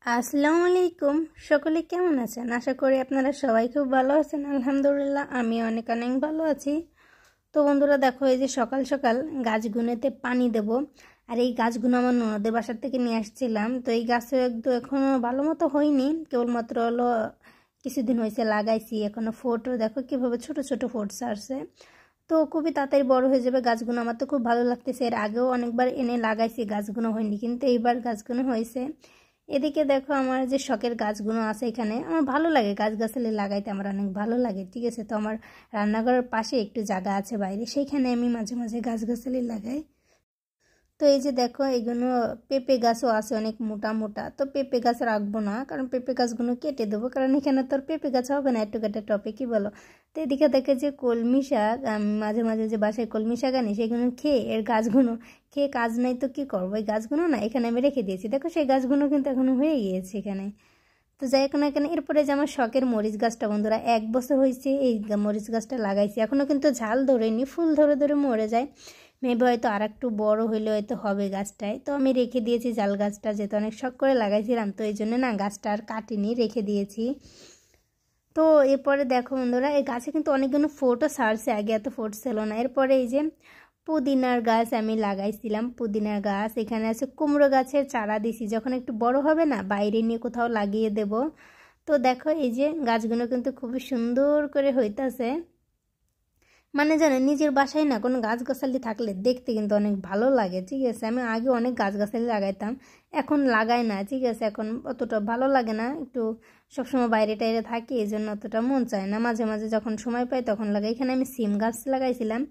আসসালামু আলাইকুম। সকলে কেমন আছেন? আশা করি আপনারা সবাই খুব ভালো আছেন। আলহামদুলিল্লাহ আমি অনেক অনেক ভালো আছি। তো বন্ধুরা দেখো, এই যে সকাল সকাল গাছগুলোতে পানি দেব। আর এই গাছগুলো আমার ননদের বাসার থেকে নিয়ে আসছিলাম। তো এই গাছে একদম এখনও ভালো মতো হয়নি, কেবলমাত্র হলো কিছুদিন হয়েছে লাগাইছি। এখনও ফোটও দেখো কীভাবে ছোট ছোট ফোট ছাড়ছে। তো খুবই তাড়াতাড়ি বড় হয়ে যাবে গাছগুলো। আমার তো খুব ভালো লাগতেছে। এর আগেও অনেকবার এনে লাগাইছি, গাছগুলো হয়নি, কিন্তু এইবার গাছগুলো হয়েছে। এদিকে দেখো আমার যে শখের গাছগুলো আছে, এখানে আমার ভালো লাগে গাছগাছালি লাগাইতে, আমার অনেক ভালো লাগে। ঠিক আছে, তো আমার রান্নাঘরের পাশে একটু জায়গা আছে বাইরে, সেইখানে আমি মাঝে মাঝে গাছগাছালি লাগাই। তো এই যে দেখো এগুলো পেঁপে গাছও আছে অনেক মোটা মোটা। তো পেঁপে গাছ রাখবো না, কারণ পেঁপে গাছগুলো কেটে দেবো, কারণ এখানে তো আর পেঁপে গাছ হবে না একটু কেটে টপে, কি বলো? তো এদিকে দেখে যে কলমি শাক, আমি মাঝে মাঝে যে বাসায় কলমি শাক আনি, সেগুলো খেয়ে এর গাছগুলো খেয়ে কাজ নাই তো কি করবো, এই গাছগুলো না এখানে আমি রেখে দিয়েছি। দেখো সেই গাছগুলো কিন্তু এখনো হয়ে গিয়েছে এখানে। তো যাই হোক না কেন, এরপরে যে আমার শখের মরিচ গাছটা বন্ধুরা 1 বছর হয়েছে এই মরিচ গাছটা লাগাইছি, এখনও কিন্তু ঝাল ধরেনি, ফুল ধরে ধরে মরে যায়। মেবি হয়তো আর একটু বড় হইলে হয়তো হবে গাছটায়। তো আমি রেখে দিয়েছি জাল গাছটা, যেহেতু অনেক শখ করে লাগাইছিলাম, তো এই জন্য না গাছটা আর কাটিনি, রেখে দিয়েছি। তো এরপরে দেখো বন্ধুরা, এই গাছে কিন্তু অনেকগুলো ফোটও ছাড়ছে, আগে এত ফোট ছিল না। এরপরে এই যে পুদিনার গাছ আমি লাগাইছিলাম, পুদিনার গাছ। এখানে আছে কুমড়ো গাছের চারা দিছি, যখন একটু বড় হবে না বাইরে নিয়ে কোথাও লাগিয়ে দেব। তো দেখো এই যে গাছগুলো কিন্তু খুবই সুন্দর করে হইতাছে। মানে জানো, নিজের বাসায় না কোনো গাছগাছালি থাকলে দেখতে কিন্তু অনেক ভালো লাগে। ঠিক আছে, আমি আগে অনেক গাছগাছালি লাগাইতাম, এখন লাগাই না। ঠিক আছে, এখন অতটা ভালো লাগে না, একটু সবসময় বাইরে টাইরে থাকি, এই জন্য অতটা মন চায় না। মাঝে মাঝে যখন সময় পাই তখন লাগাই। এখানে আমি সিম গাছ লাগাইছিলাম,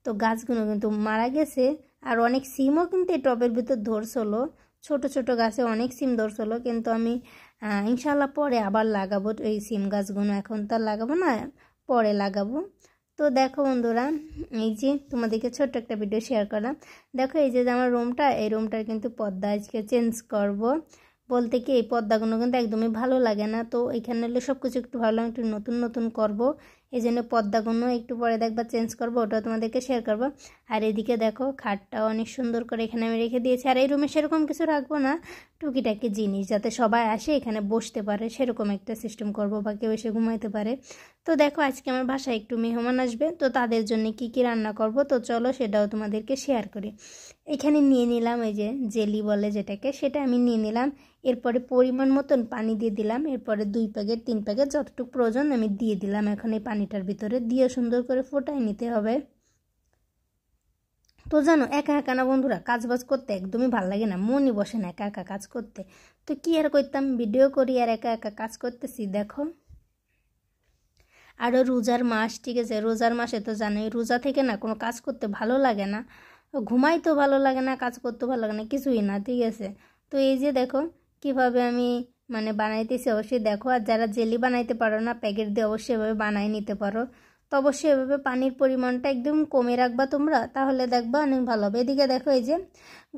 তো গাছগুলো কিন্তু মারা গেছে। আর অনেক সিমও কিন্তু এই টবের ভিতর ধরছিল, ছোট ছোট গাছে অনেক সিম ধরছিল। কিন্তু আমি ইনশাল্লাহ পরে আবার লাগাবো এই সিম গাছগুলো, এখন তো আর লাগাবো না, পরে লাগাবো। তো দেখো বন্ধুরা, এই যে তোমাদেরকে ছোট্ট একটা ভিডিও শেয়ার করলাম। দেখো এই যে আমার রুমটা, এই রুমটার কিন্তু পর্দা আজকে চেঞ্জ করব। বলতে কি এই পর্দাগুলো কিন্তু একদমই ভালো লাগে না, তো এখানে হলে সব কিছু একটু ভালো একটু নতুন নতুন করব। এই জন্য পর্দাগুলো একটু পরে দেখবা চেঞ্জ করব, ওটা তোমাদেরকে শেয়ার করবো। আর এদিকে দেখো খাটটাও অনেক সুন্দর করে এখানে আমি রেখে দিয়েছি। আর এই রুমে সেরকম কিছু রাখবো না, টুকিটাকি জিনিস যাতে সবাই আসে এখানে বসতে পারে সেরকম একটা সিস্টেম করব, বা কেউ এসে ঘুমাইতে পারে। তো দেখো আজকে আমার বাসায় একটু মেহমান আসবে, তো তাদের জন্য কি কি রান্না করব, তো চলো সেটাও তোমাদেরকে শেয়ার করি। এখানে নিয়ে নিলাম এই যে জেলি বলে যেটাকে, সেটা আমি নিয়ে নিলাম। এরপরে পরিমাণ মতন পানি দিয়ে দিলাম। এরপরে 2 প্যাকেট 3 প্যাকেট যতটুকু প্রয়োজন আমি দিয়ে দিলাম। এখন এই পানিটার ভিতরে দিয়ে সুন্দর করে ফোটাই নিতে হবে। তো জানো, একা একা না বন্ধুরা কাজ বাজ করতে একদমই ভালো লাগে না, মনই বসে না একা একা কাজ করতে। তো কি আর করতাম, ভিডিও করি আর একা একা কাজ করতেছি। দেখো আরও রোজার মাস, ঠিক আছে, রোজার মাসে তো জানোই রোজা থেকে না কোনো কাজ করতে ভালো লাগে না, ঘুমাইতেও ভালো লাগে না, কাজ করতেও ভালো লাগে না, কিছুই না। ঠিক আছে, তো এই যে দেখো কিভাবে আমি মানে বানাইতেছি, অবশ্যই দেখো। আর যারা জেলি বানাইতে পারো না, প্যাকেট দিয়ে অবশ্যই এভাবে বানাই নিতে পারো। তো অবশ্যই এভাবে পানির পরিমাণটা একদম কমে রাখবা তোমরা, তাহলে দেখবা অনেক ভালো হবে। এদিকে দেখো এই যে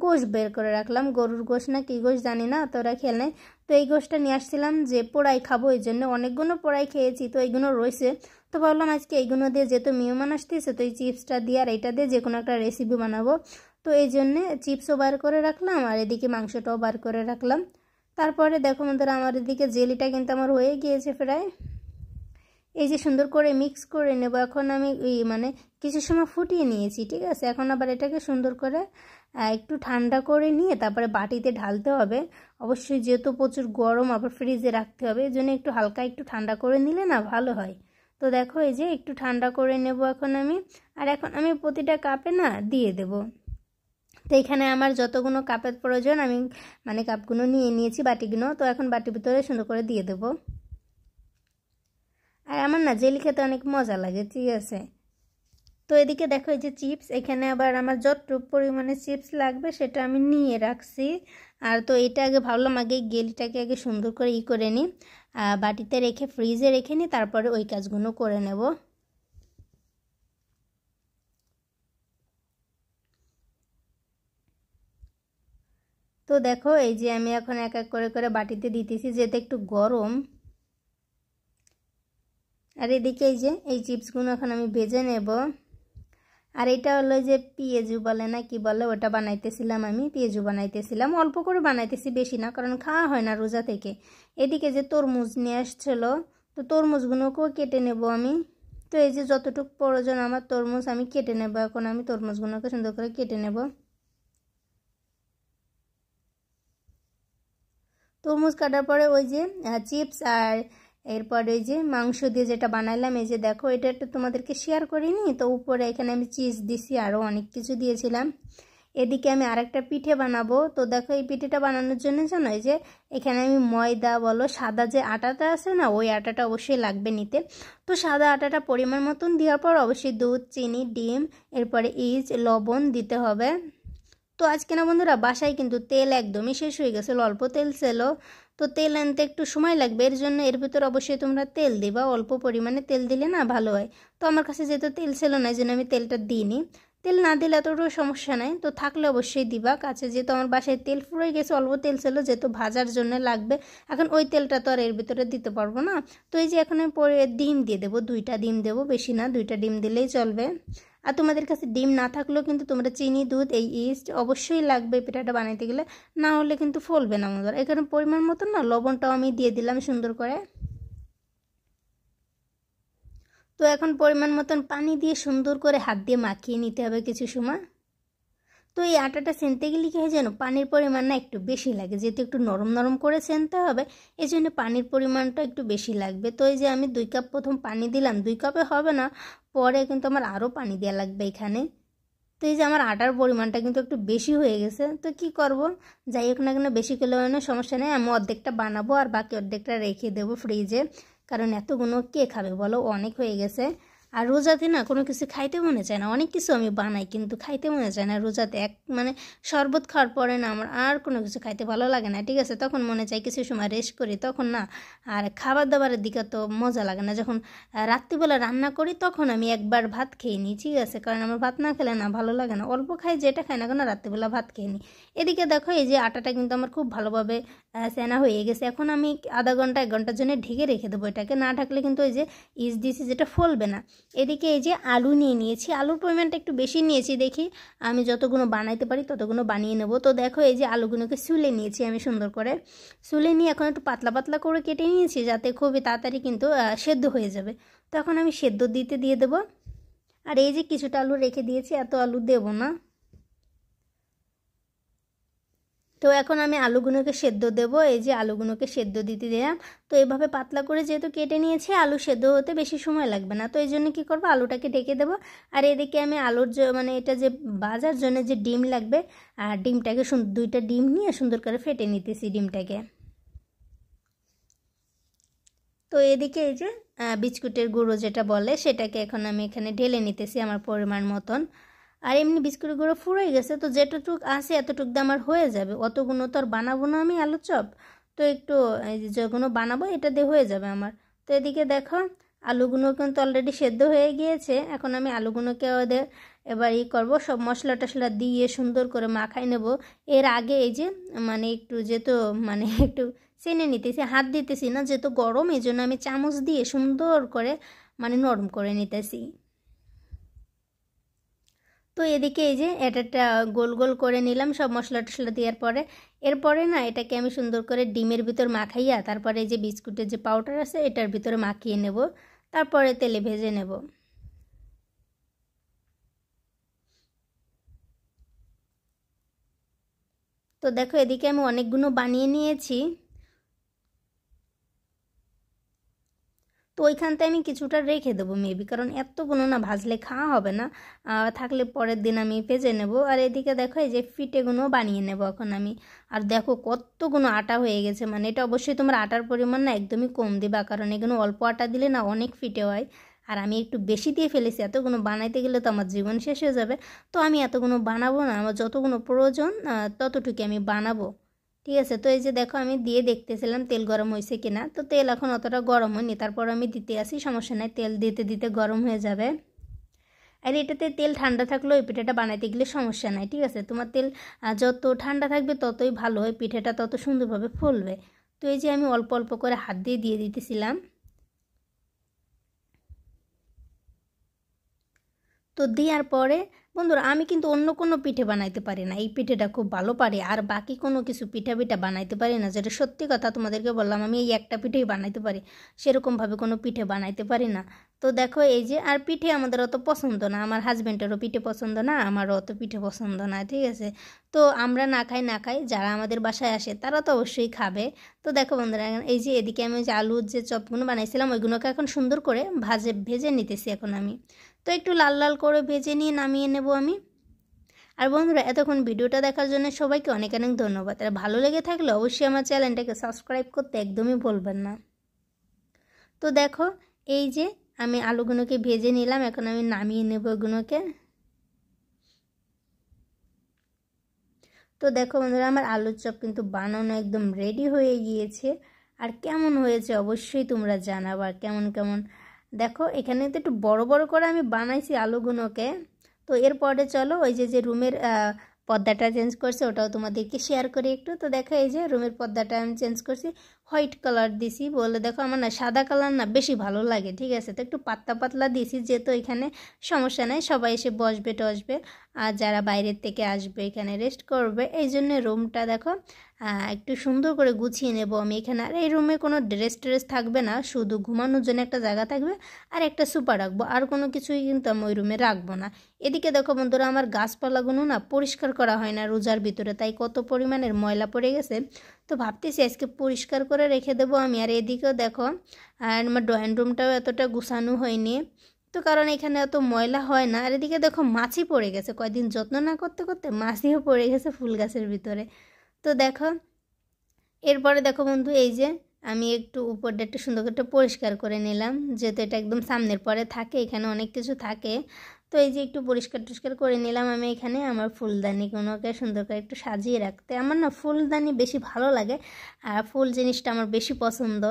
গোশ বের করে রাখলাম, গরুর গোশ না কি গোশ জানি না, তোরা খেয়াল নেই। তো এই গোশটা নিয়ে আসছিলাম যে পোড়াই খাবো, এই জন্য অনেকগুলো পোড়াই খেয়েছি, তো এইগুলো রয়েছে। তো ভাবলাম আজকে এইগুলো দিয়ে, যেহেতু মেহমান আসতেছে, তো এই চিপসটা দিয়ে আর এইটা দিয়ে যে কোনো একটা রেসিপি বানাবো। তো এই জন্যে চিপসও বার করে রাখলাম, আর এদিকে মাংসটাও বার করে রাখলাম। তারপরে দেখো বন্ধুরা, আমার এদিকে জেলিটা কিন্তু আমার হয়ে গিয়েছে প্রায়। এই যে সুন্দর করে মিক্স করে নেব। এখন আমি মানে কিছু সময় ফুটিয়ে নিয়েছি, ঠিক আছে। এখন আবার এটাকে সুন্দর করে একটু ঠান্ডা করে নিয়ে তারপরে বাটিতে ঢালতে হবে। অবশ্যই যেহেতু প্রচুর গরম, আবার ফ্রিজে রাখতে হবে, এই জন্য একটু হালকা একটু ঠান্ডা করে নিলে না ভালো হয়। তো দেখো এই যে একটু ঠান্ডা করে নেব এখন আমি। আর এখন আমি প্রতিটা কাপে না দিয়ে দেব। তো এখানে আমার যতগুলো কাপের প্রয়োজন আমি মানে কাপগুলো নিয়ে নিয়েছি, বাটিগুলো। তো এখন বাটির ভিতরে সুন্দর করে দিয়ে দেবো। আর আমার না জেলি খেতে অনেক মজা লাগে, ঠিক আছে। তো এদিকে দেখো এই যে চিপস, এখানে আবার আমার যতটুকু পরিমাণে চিপস লাগবে সেটা আমি নিয়ে রাখছি। আর তো এটা আগে ভাবলাম আগে জেলিটাকে আগে সুন্দর করে করে নিই, বাটিতে রেখে ফ্রিজে রেখে নিই, তারপরে ওই কাজগুলো করে নেব। তো দেখো এই যে আমি এখন এক এক করে করে বাটিতে দিতেছি, যেহেতু একটু গরম। আর এদিকে এই যে এই চিপসগুলো এখন আমি ভেজে নেব। আর এটা হলো যে পেঁয়াজু বলে না কি বলে, ওটা বানাইতেছিলাম আমি, পেঁয়াজু বানাইতেছিলাম। অল্প করে বানাইতেছি, বেশি না, কারণ খাওয়া হয় না রোজা থেকে। এদিকে যে তরমুজ নিয়ে আসছিল, তো তরমুজগুলোকেও কেটে নেব আমি। তো এই যে যতটুকু প্রয়োজন আমার তরমুজ আমি কেটে নেব। এখন আমি তরমুজগুলোকে সুন্দর করে কেটে নেব। তরমুজ কাটার পরে ওই যে চিপস আর এরপরে ওই যে মাংস দিয়ে যেটা বানাইলাম, এই যে দেখো, এটা একটু তোমাদেরকে শেয়ার করিনি তো। উপরে এখানে আমি চিজ দিছি, আরও অনেক কিছু দিয়েছিলাম। এদিকে আমি আরেকটা পিঠে বানাবো। তো দেখো, এই পিঠেটা বানানোর জন্য জানো, এই যে এখানে আমি ময়দা বলো, সাদা যে আটাটা আছে না, ওই আটাটা অবশ্যই লাগবে নিতে। তো সাদা আটাটা পরিমাণ মতন দেওয়ার পর অবশ্যই দুধ, চিনি, ডিম, এরপরে ইজ, লবণ দিতে হবে। তো আজকে না বন্ধুরা, বাসায় কিন্তু তেল একদমই শেষ হয়ে গেছিলো, অল্প তেল ছিল। তো তেল আনতে একটু সময় লাগবে, এর জন্য এর ভিতর অবশ্যই তোমরা তেল দিবা। অল্প পরিমাণে তেল দিলে না ভালো হয়। তো আমার কাছে যেহেতু তেল ছিল না, এই জন্য আমি তেলটা দিইনি। তেল না দিলে এতটাও সমস্যা নাই, তো থাকলে অবশ্যই দিবা কাছে। যেহেতু আমার বাসায় তেল ফুরিয়ে গেছে, অল্প তেল ছিল, যেহেতু ভাজার জন্য লাগবে। এখন ওই তেলটা তো আর এর ভিতরে দিতে পারবো না। তো এই যে এখন আমি পরে ডিম দিয়ে দেবো, 2টা ডিম দেবো, বেশি না, 2টা ডিম দিলেই চলবে। আর তোমাদের কাছে ডিম না থাকলেও কিন্তু তোমরা চিনি, দুধ, এই ইস্ট অবশ্যই লাগবে পিঠাটা বানাইতে গেলে, না হলে কিন্তু ফলবে না আমাদের। এখানে পরিমাণ মতন না লবণটাও আমি দিয়ে দিলাম সুন্দর করে। তো এখন পরিমাণ মতন পানি দিয়ে সুন্দর করে হাত দিয়ে মাখিয়ে নিতে হবে কিছু সময়। তো এই আটাটা সেনতে গেলে কী হয় জানো, পানির পরিমাণ না একটু বেশি লাগে, যেহেতু একটু নরম নরম করে সেনতে হবে, এই জন্য পানির পরিমাণটা একটু বেশি লাগবে। তো এই যে আমি 2 কাপ প্রথম পানি দিলাম, 2 কাপে হবে না, পরে কিন্তু আমার আরও পানি দেওয়া লাগবে এখানে। তো এই যে আমার আটার পরিমাণটা কিন্তু একটু বেশি হয়ে গেছে, তো কি করব, যাই হোক না কেন, বেশি করলে সমস্যা নেই, আমি অর্ধেকটা বানাবো আর বাকি অর্ধেকটা রেখে দেবো ফ্রিজে। কারণ এতগুলো কে খাবে বলো, অনেক হয়ে গেছে। আর রোজাতে না কোনো কিছু খাইতে মনে চায় না, অনেক কিছু আমি বানাই কিন্তু খাইতে মনে চায় না রোজাতে। শরবত খাওয়ার পরে না আমার আর কোনো কিছু খাইতে ভালো লাগে না, ঠিক আছে। তখন মনে চায় কিছু সময় রেস্ট করি, তখন না আর খাবার দাবারের দিকে তো মজা লাগে না। যখন রাত্রিবেলা রান্না করি তখন আমি একবার ভাত খেয়ে নিই, ঠিক আছে, কারণ আমার ভাত না খেলে না ভালো লাগে না। অল্প খাই, যেটা খাই না কেন রাত্রিবেলা ভাত খেয়ে নিই। এদিকে দেখো, এই যে আটাটা কিন্তু আমার খুব ভালোভাবে সেনা হয়ে গেছে। এখন আমি আধা ঘন্টা 1 ঘন্টার জন্য ঢেকে রেখে দেবো এটাকে, না ঢাকলে কিন্তু ওই যে ইজ দিছি যেটা ফলবে না। এদিকে এই যে আলু নিয়ে নিয়েছি, আলুর পরিমাণটা একটু বেশি নিয়েছি, দেখি আমি যতগুলো বানাইতে পারি ততগুলো বানিয়ে নেব। তো দেখো, এই যে আলুগুলোকে ছুলে নিয়েছি আমি সুন্দর করে, ছুলে নিয়ে এখন একটু পাতলা পাতলা করে কেটে নিয়েছি, যাতে খুবই তাড়াতাড়ি কিন্তু সেদ্ধ হয়ে যাবে। তো এখন আমি সেদ্ধ দিয়ে দেবো। আর এই যে কিছুটা আলু রেখে দিয়েছি, এত আলু দেবো না। তো এখন আমি আলুগুলোকে সেদ্ধ দেবো, এই যে আলুগুলোকে সেদ্ধ দিতে দিলাম। তো এভাবে পাতলা করে যেহেতু কেটে নিয়েছি, আলু সেদ্ধ হতে বেশি সময় লাগবে না। তো এই জন্য কী করবো, আলুটাকে ঢেকে দেবো। আর এদিকে আমি আলুর এটা যে ভাজার জন্য যে ডিম লাগবে, আর ডিমটাকে 2টা ডিম নিয়ে সুন্দর করে ফেটে নিতেছি ডিমটাকে। তো এদিকে এই যে বিস্কুটের গুঁড়ো যেটা বলে, সেটাকে এখন আমি এখানে ঢেলে নিতেছি আমার পরিমাণ মতন। আর এমনি বিস্কুটের গুঁড়ো ফুরাই গেছে, তো যেটুক আছে এতটুক দিয়ে আমার হয়ে যাবে, অতগুলো তো আর বানাবো না আমি আলু চপ। তো একটু এই যে যেগুলো বানাবো এটা দিয়ে হয়ে যাবে আমার। তো এদিকে দেখো, আলুগুলো কিন্তু অলরেডি সেদ্ধ হয়ে গিয়েছে। এখন আমি আলুগুলোকে ওদের এবার করবো, সব মশলা টশলা দিয়ে সুন্দর করে মাখাই নেব। এর আগে এই যে একটু যেহেতু একটু চেনে নিতেছি, হাত দিতেছি না, যেহেতু গরম, এই জন্য আমি চামচ দিয়ে সুন্দর করে নরম করে নিতেছি। তো এদিকে এই যে এটা গোল গোল করে নিলাম সব মশলা টশলা দেওয়ার পরে। এরপরে না এটাকে আমি সুন্দর করে ডিমের ভিতর মাখাইয়া, তারপরে এই যে বিস্কুটের যে পাউডার আছে এটার ভিতরে মাখিয়ে নেব, তারপরে তেলে ভেজে নেব। তো দেখো, এদিকে আমি অনেকগুলো বানিয়ে নিয়েছি। তো ওইখানটায় আমি কিছুটা রেখে দেবো মেবি, কারণ এতগুলো না ভাজলে খাওয়া হবে না, থাকলে পরের দিন আমি ভেজে নেব। আর এদিকে দেখো, এই যে ফিটেগুলো বানিয়ে নেব এখন আমি। আর দেখো কতগুলো আটা হয়ে গেছে, এটা অবশ্যই তোমরা আটার পরিমাণ না একদমই কম দিবা, কারণ এগুলো অল্প আটা দিলে না অনেক ফিটে হয়। আর আমি একটু বেশি দিয়ে ফেলেছি, এতগুলো বানাইতে গেলে তো আমার জীবন শেষ হয়ে যাবে। তো আমি এতগুলো বানাবো না, আমার যতগুলো প্রয়োজন ততটুকু আমি বানাবো, ঠিক আছে। তো এই যে দেখো, আমি দিয়ে দেখতেছিলাম তেল গরম হয়েছে কিনা। তো তেল এখন অতটা গরম হয়নি, তারপর আমি দিতে আসি, সমস্যা নাই, তেল দিতে দিতে গরম হয়ে যাবে। আর এটাতে তেল ঠান্ডা থাকলেও এই পিঠাটা বানাইতে গেলে সমস্যা নাই, ঠিক আছে। তোমার তেল যত ঠান্ডা থাকবে ততই ভালো হয়, পিঠাটা তত সুন্দরভাবে ফুলবে। তো এই যে আমি অল্প অল্প করে হাত দিয়ে দিতেছিলাম। তো তো দেওয়ার পরে বন্ধুরা আমি কিন্তু অন্য কোনো পিঠে বানাইতে পারি না, এই পিঠেটা খুব ভালো পারি। আর বাকি কোনো কিছু পিঠা বানাইতে পারি না, যেটা সত্যি কথা তোমাদেরকে বললাম। আমি এই একটা পিঠেই বানাইতে পারি, সেরকমভাবে কোনো পিঠে বানাইতে পারি না। তো দেখো এই যে, আর পিঠে আমাদের অত পছন্দ না, আমার হাজব্যান্ডেরও পিঠে পছন্দ না, আমারও অত পিঠে পছন্দ না, ঠিক আছে। তো আমরা না খাই, যারা আমাদের বাসায় আসে তারা তো অবশ্যই খাবে। তো দেখো বন্ধুরা, এই যে এদিকে আমি যে আলুর যে চপগুলো বানাইছিলাম ওইগুলোকে এখন সুন্দর করে ভেজে নিতেছি এখন আমি। তো একটু লাল লাল করে ভেজে নিয়ে নামিয়ে নেব আমি। আর বন্ধুরা, এতক্ষণ ভিডিওটা দেখার জন্য সবাইকে অনেক অনেক ধন্যবাদ। আর ভালো লেগে থাকলে অবশ্যই আমার চ্যানেলটাকে সাবস্ক্রাইব করতে একদমই ভুলবেন না। তো দেখো এই যে আমি আলুগুলোকে ভেজে নিলাম, এখন আমি নামিয়ে নেব ওগুলোকে। তো দেখো বন্ধুরা, আমার আলুর চপ কিন্তু বানানো একদম রেডি হয়ে গিয়েছে। আর কেমন হয়েছে অবশ্যই তোমরা জানাবা, কেমন কেমন। দেখো এখানে তো একটু বড় বড় করে আমি বানাইছি আলুগুলোকে। তো এরপরে চলো ওই যে রুমের পর্দাটা চেঞ্জ করছি ওটাও তোমাদেরকে শেয়ার করি একটু। তো দেখো এই যে রুমের পর্দাটা আমি চেঞ্জ করছি, হোয়াইট কালার দিছি বলে। দেখো আমার না সাদা কালার না বেশি ভালো লাগে, ঠিক আছে। তো একটু পাতলা পাতলা দিছি, যেহেতু এখানে সমস্যা নাই, সবাই এসে বসবে টসবে, আর যারা বাইরের থেকে আসবে এখানে রেস্ট করবে, এই জন্য রুমটা দেখো একটু সুন্দর করে গুছিয়ে নেব আমি এখানে। আর এই রুমে কোনো ড্রেস থাকবে না, শুধু ঘুমানোর জন্য একটা জায়গা থাকবে আর একটা সোফা রাখবো, আর কোনো কিছুই কিন্তু আমি ওই রুমে রাখবো না। এদিকে দেখো বন্ধুরা, আমার গাছপালাগুলো না পরিষ্কার করা হয় না রোজার ভিতরে, তাই কত পরিমাণের ময়লা পড়ে গেছে। তো ভাবতেছি আজকে পরিষ্কার করে রেখে দেবো আমি। আর এদিকেও দেখো আর আমার ড্রয়িং রুমটাও এতটা গুছানো হয়নি, তো কারণ এখানে এত ময়লা হয় না। আর এদিকে দেখো মাছি পড়ে গেছে, কয়দিন যত্ন না করতে করতে মাছিও পড়ে গেছে ফুল গাছের ভিতরে। তো দেখো এরপরে দেখো বন্ধু, এই যে আমি একটু উপরটা একটু সুন্দর করে পরিষ্কার করে নিলাম, যেহেতু এটা একদম সামনের পরে থাকে, এখানে অনেক কিছু থাকে। তো এই যে একটু পরিষ্কার করে নিলাম আমি এখানে আমার ফুলদানিগুলোকে সুন্দর করে একটু সাজিয়ে রাখতে। আমার না ফুলদানি বেশি ভালো লাগে, আর ফুল জিনিসটা আমার বেশি পছন্দ।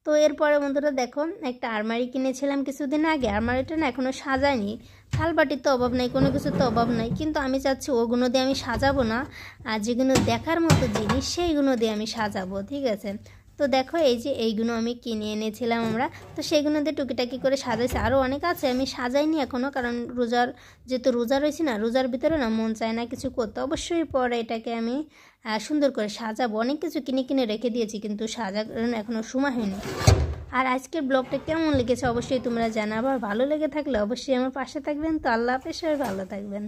তো এরপরে বন্ধুরা দেখো একটা আলমারি কিনেছিলাম কিছুদিন আগে, আলমারিটা না এখনও সাজাইনি। থালবাটির তো অভাব নাই, কোনো কিছুর তো অভাব নাই, কিন্তু আমি চাচ্ছি ওগুলো দিয়ে আমি সাজাবো না, আর যেগুলো দেখার মতো জিনিস সেইগুলো দিয়ে আমি সাজাবো, ঠিক আছে। তো দেখো এই যে এইগুলো আমি কিনে এনেছিলাম আমরা, তো সেইগুলো দিয়ে টুকিটাকি করে সাজাইছি। আরও অনেক আছে, আমি সাজাইনি এখনও, কারণ যেহেতু রোজা রয়েছি না, রোজার ভিতরে না মন চায় না কিছু করতে। অবশ্যই পরে এটাকে আমি সুন্দর করে সাজাবো। অনেক কিছু কিনে রেখে দিয়েছি, কিন্তু সাজানোর এখনও সময় হয়নি। আর আজকের ব্লগটা কেমন লেগেছে অবশ্যই তোমরা জানাবা। ভালো লেগে থাকলে অবশ্যই আমার পাশে থাকবেন। তো আল্লাহ হাফেজ, সবাই ভালো থাকবেন।